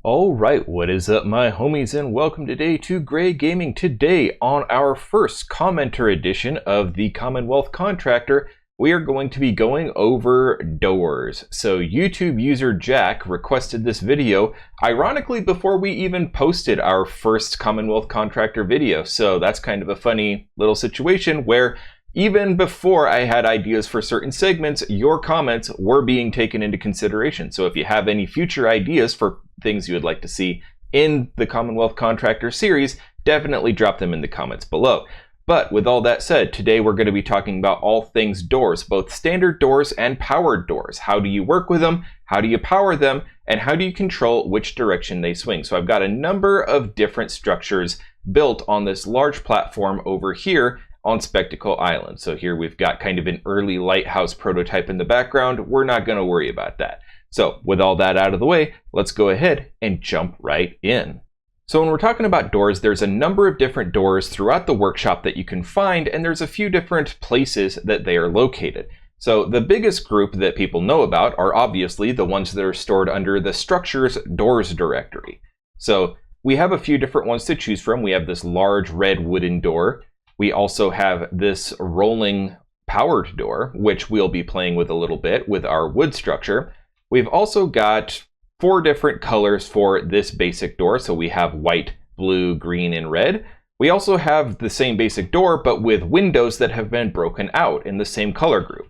Alright, what is up my homies, and welcome today to Gray Gaming. Today on our first commenter edition of the Commonwealth Contractor, we are going to be going over doors. So YouTube user Jack requested this video, ironically before we even posted our first Commonwealth Contractor video. So that's kind of a funny little situation where even before I had ideas for certain segments, your comments were being taken into consideration. So if you have any future ideas for things you would like to see in the Commonwealth Contractor series, definitely drop them in the comments below. But with all that said, today we're going to be talking about all things doors, both standard doors and powered doors. How do you work with them? How do you power them? And how do you control which direction they swing? So I've got a number of different structures built on this large platform over here on Spectacle Island. So here we've got kind of an early lighthouse prototype in the background. We're not going to worry about that. So with all that out of the way, let's go ahead and jump right in. So when we're talking about doors, there's a number of different doors throughout the workshop that you can find, and there's a few different places that they are located. So the biggest group that people know about are obviously the ones that are stored under the Structures Doors directory. So we have a few different ones to choose from. We have this large red wooden door. We also have this rolling powered door, which we'll be playing with a little bit with our wood structure. We've also got 4 different colors for this basic door. So we have white, blue, green, and red. We also have the same basic door, but with windows that have been broken out in the same color group.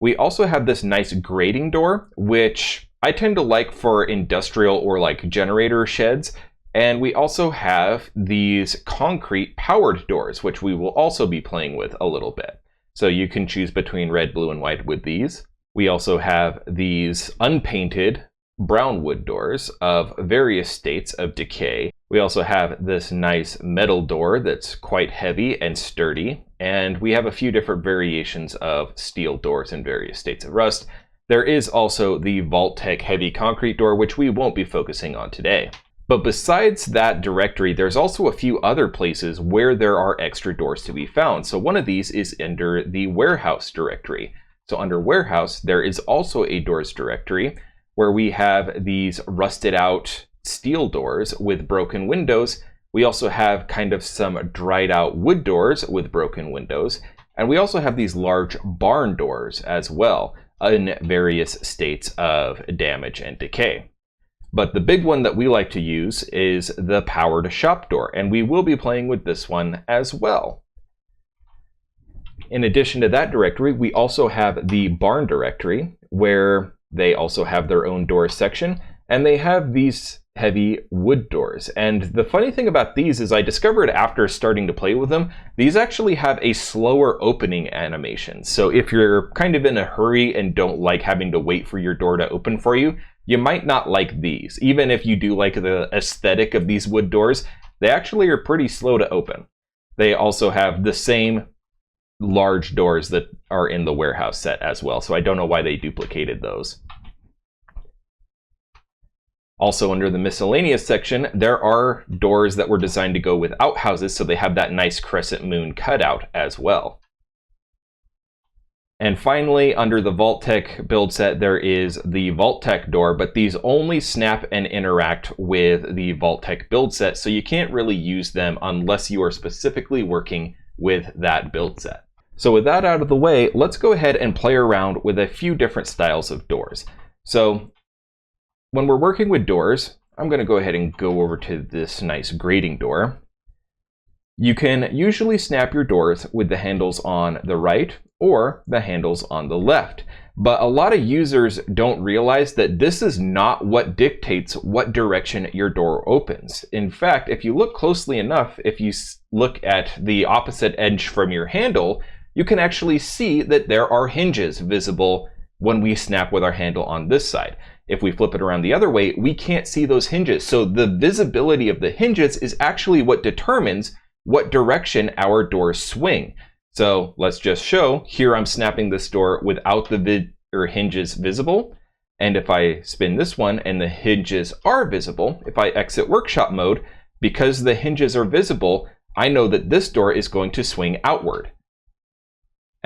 We also have this nice grating door, which I tend to like for industrial or like generator sheds. And we also have these concrete powered doors, which we will also be playing with a little bit. So you can choose between red, blue, and white with these. We also have these unpainted brown wood doors of various states of decay. We also have this nice metal door that's quite heavy and sturdy. And we have a few different variations of steel doors in various states of rust. There is also the Vault-Tec heavy concrete door, which we won't be focusing on today. But besides that directory, there's also a few other places where there are extra doors to be found. So one of these is under the warehouse directory. So under warehouse, there is also a doors directory where we have these rusted out steel doors with broken windows. We also have kind of some dried out wood doors with broken windows. And we also have these large barn doors as well in various states of damage and decay. But the big one that we like to use is the powered shop door, and we will be playing with this one as well. In addition to that directory, we also have the barn directory, where they also have their own door section, and they have these heavy wood doors. And the funny thing about these is I discovered after starting to play with them, these actually have a slower opening animation. So if you're kind of in a hurry and don't like having to wait for your door to open for you, you might not like these. Even if you do like the aesthetic of these wood doors, they actually are pretty slow to open. They also have the same large doors that are in the warehouse set as well, so I don't know why they duplicated those. Also under the miscellaneous section, there are doors that were designed to go with outhouses, so they have that nice crescent moon cutout as well. And finally, under the Vault-Tec build set, there is the Vault-Tec door, but these only snap and interact with the Vault-Tec build set, so you can't really use them unless you are specifically working with that build set. So with that out of the way, let's go ahead and play around with a few different styles of doors. So when we're working with doors, I'm going to go ahead and go over to this nice grating door. You can usually snap your doors with the handles on the right or the handles on the left. But a lot of users don't realize that this is not what dictates what direction your door opens. In fact, if you look closely enough, if you look at the opposite edge from your handle, you can actually see that there are hinges visible when we snap with our handle on this side. If we flip it around the other way, we can't see those hinges. So the visibility of the hinges is actually what determines what direction our doors swing. So let's just show, here I'm snapping this door without the hinges visible. And if I spin this one and the hinges are visible, if I exit workshop mode, because the hinges are visible, I know that this door is going to swing outward.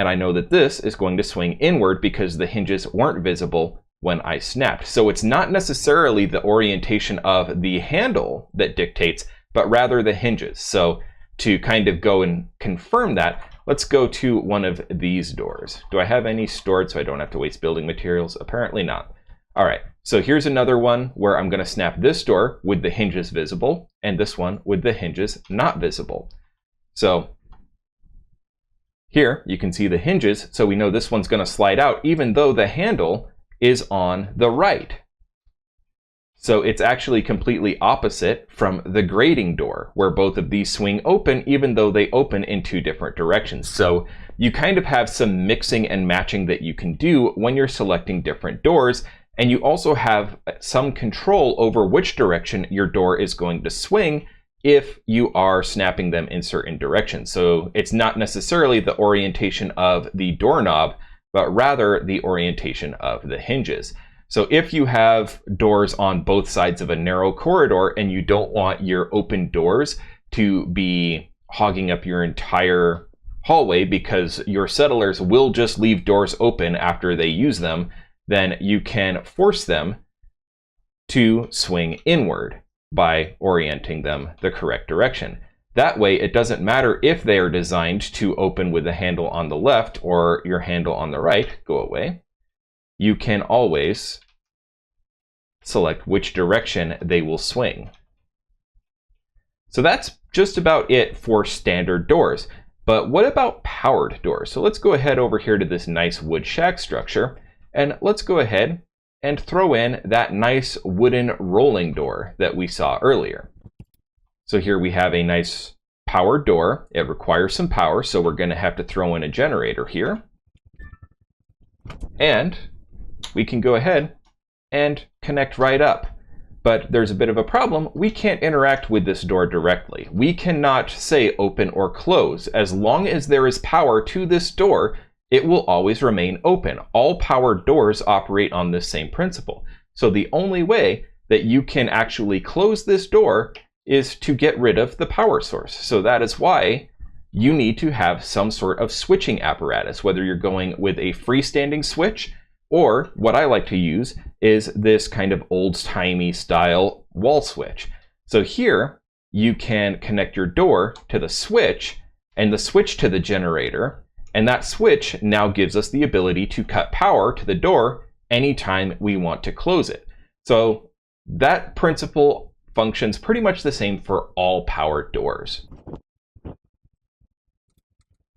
And I know that this is going to swing inward because the hinges weren't visible when I snapped. So it's not necessarily the orientation of the handle that dictates, but rather the hinges. So to kind of go and confirm that, let's go to one of these doors. Do I have any stored so I don't have to waste building materials? Apparently not. All right, so here's another one where I'm going to snap this door with the hinges visible and this one with the hinges not visible. So here you can see the hinges, so we know this one's going to slide out even though the handle is on the right. So it's actually completely opposite from the grading door, where both of these swing open even though they open in two different directions. So you kind of have some mixing and matching that you can do when you're selecting different doors, and you also have some control over which direction your door is going to swing if you are snapping them in certain directions. So it's not necessarily the orientation of the doorknob, but rather the orientation of the hinges. So if you have doors on both sides of a narrow corridor and you don't want your open doors to be hogging up your entire hallway because your settlers will just leave doors open after they use them, then you can force them to swing inward by orienting them the correct direction. That way, it doesn't matter if they are designed to open with the handle on the left or your handle on the right. Go away. You can always select which direction they will swing. So that's just about it for standard doors. But what about powered doors? So let's go ahead over here to this nice wood shack structure, and let's go ahead and throw in that nice wooden rolling door that we saw earlier. So here we have a nice powered door. It requires some power, so we're going to have to throw in a generator here. And we can go ahead and connect right up. But there's a bit of a problem. We can't interact with this door directly. We cannot say open or close. As long as there is power to this door, it will always remain open. All powered doors operate on this same principle. So the only way that you can actually close this door is to get rid of the power source. So that is why you need to have some sort of switching apparatus, whether you're going with a freestanding switch, or what I like to use is this kind of old-timey style wall switch. So here you can connect your door to the switch and the switch to the generator, and that switch now gives us the ability to cut power to the door anytime we want to close it. So that principle functions pretty much the same for all powered doors.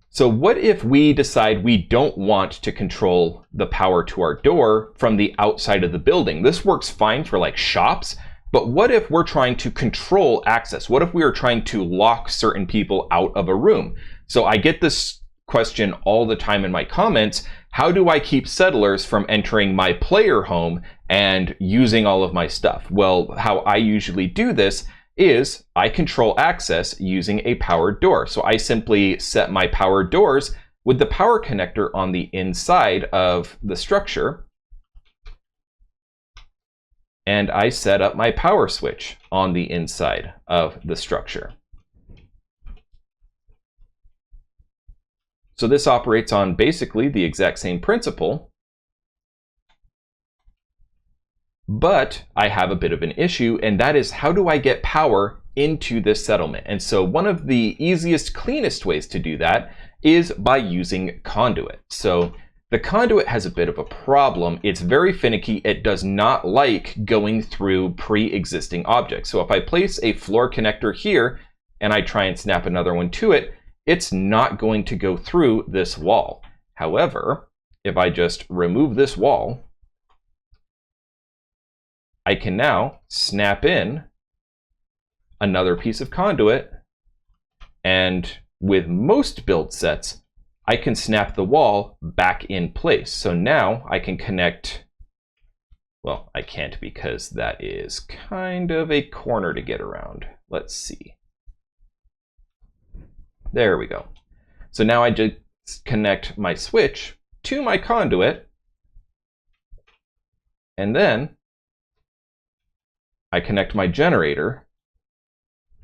So what if we decide we don't want to control the power to our door from the outside of the building? This works fine for like shops, but what if we're trying to control access? What if we are trying to lock certain people out of a room? So I get this question all the time in my comments. How do I keep settlers from entering my player home and using all of my stuff? Well, how I usually do this is I control access using a powered door. So I simply set my powered doors with the power connector on the inside of the structure. And I set up my power switch on the inside of the structure. So this operates on basically the exact same principle, but I have a bit of an issue, and that is how do I get power into this settlement? And so one of the easiest, cleanest ways to do that is by using conduit. So the conduit has a bit of a problem. It's very finicky. It does not like going through pre-existing objects. So if I place a floor connector here and I try and snap another one to it, it's not going to go through this wall. However, if I just remove this wall, I can now snap in another piece of conduit, and with most build sets, I can snap the wall back in place. So now I can connect, well, I can't because that is kind of a corner to get around. Let's see. There we go. So now I just connect my switch to my conduit, and then I connect my generator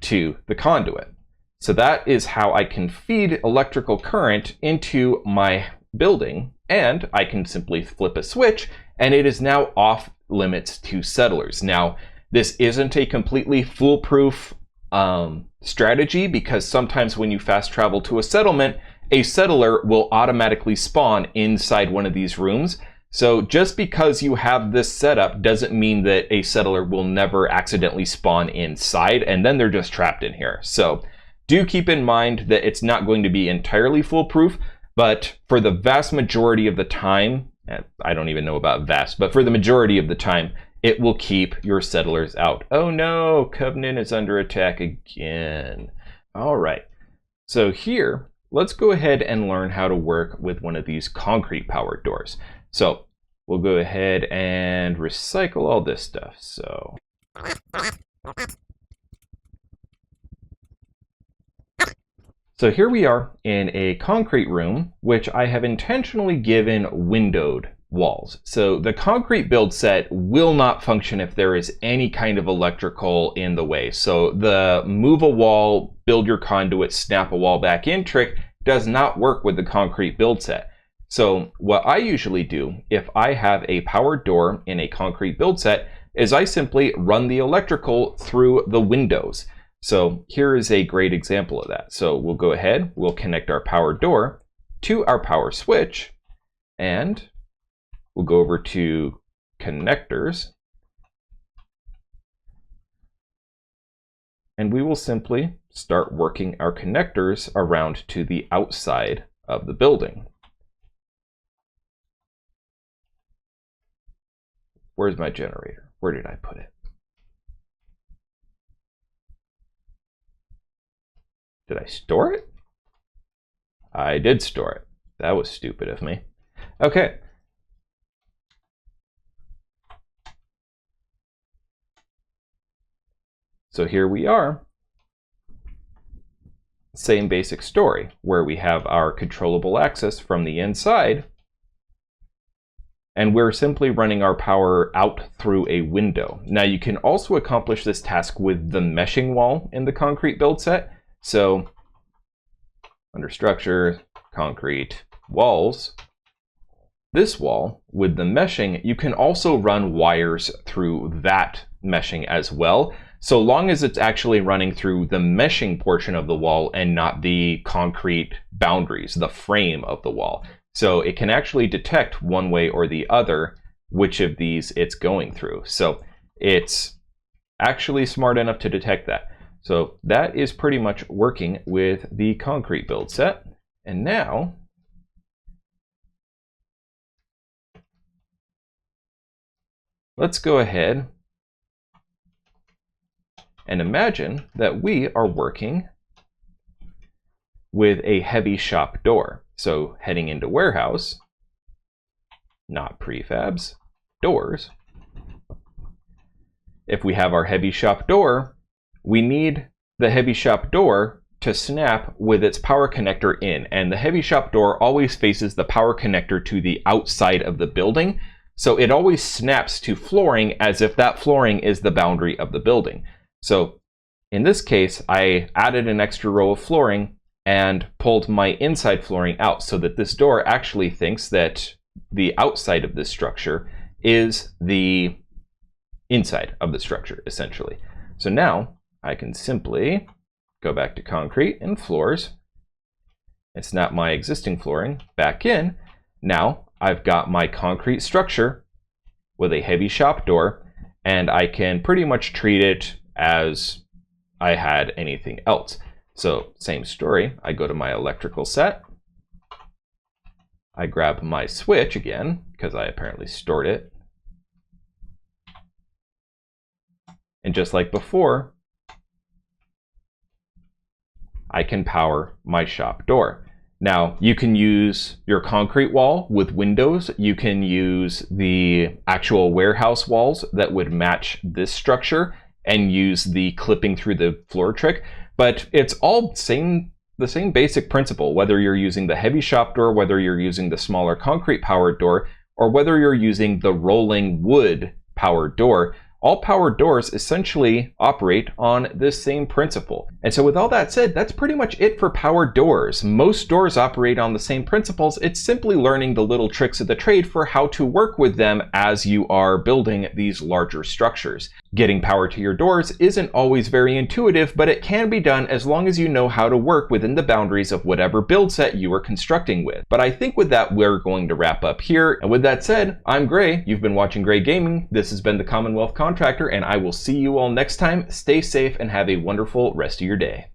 to the conduit. So that is how I can feed electrical current into my building, and I can simply flip a switch and it is now off limits to settlers. Now, this isn't a completely foolproof strategy, because sometimes when you fast travel to a settlement, a settler will automatically spawn inside one of these rooms. So just because you have this setup doesn't mean that a settler will never accidentally spawn inside and then they're just trapped in here. So do keep in mind that it's not going to be entirely foolproof, but for the vast majority of the time, I don't even know about vast, but for the majority of the time, it will keep your settlers out. Oh no, Covenant is under attack again. All right, so here, let's go ahead and learn how to work with one of these concrete powered doors. So we'll go ahead and recycle all this stuff. So here we are in a concrete room, which I have intentionally given windowed walls. So the concrete build set will not function if there is any kind of electrical in the way. So the move a wall, build your conduit, snap a wall back in trick does not work with the concrete build set. So what I usually do if I have a powered door in a concrete build set is I simply run the electrical through the windows. So here is a great example of that. So we'll go ahead, we'll connect our powered door to our power switch, and we'll go over to connectors, and we will simply start working our connectors around to the outside of the building. Where's my generator? Where did I put it? Did I store it? I did store it. That was stupid of me. Okay. So here we are. Same basic story, where we have our controllable access from the inside, and we're simply running our power out through a window. Now you can also accomplish this task with the meshing wall in the concrete build set. So under structure, concrete, walls, this wall with the meshing, you can also run wires through that meshing as well, so long as it's actually running through the meshing portion of the wall and not the concrete boundaries, the frame of the wall. So it can actually detect one way or the other which of these it's going through. So it's actually smart enough to detect that. So that is pretty much working with the concrete build set. And now, let's go ahead and imagine that we are working with a heavy shop door. So heading into warehouse, not prefabs, doors. If we have our heavy shop door, we need the heavy shop door to snap with its power connector in, and the heavy shop door always faces the power connector to the outside of the building, so it always snaps to flooring as if that flooring is the boundary of the building. So in this case, I added an extra row of flooring and pulled my inside flooring out so that this door actually thinks that the outside of this structure is the inside of the structure, essentially. So now I can simply go back to concrete and floors and snap my existing flooring back in. Now I've got my concrete structure with a heavy shop door, and I can pretty much treat it as I had anything else. So same story, I go to my electrical set, I grab my switch again, because I apparently stored it, and just like before, I can power my shop door. Now, you can use your concrete wall with windows. You can use the actual warehouse walls that would match this structure and use the clipping through the floor trick. But it's all the same basic principle, whether you're using the heavy shop door, whether you're using the smaller concrete powered door, or whether you're using the rolling wood powered door. all powered doors essentially operate on this same principle. And so with all that said, that's pretty much it for powered doors. Most doors operate on the same principles. It's simply learning the little tricks of the trade for how to work with them as you are building these larger structures. Getting power to your doors isn't always very intuitive, but it can be done as long as you know how to work within the boundaries of whatever build set you are constructing with. But I think with that, we're going to wrap up here. And with that said, I'm Gray. You've been watching Gray Gaming. This has been the Commonwealth Contractor, and I will see you all next time. Stay safe and have a wonderful rest of your day.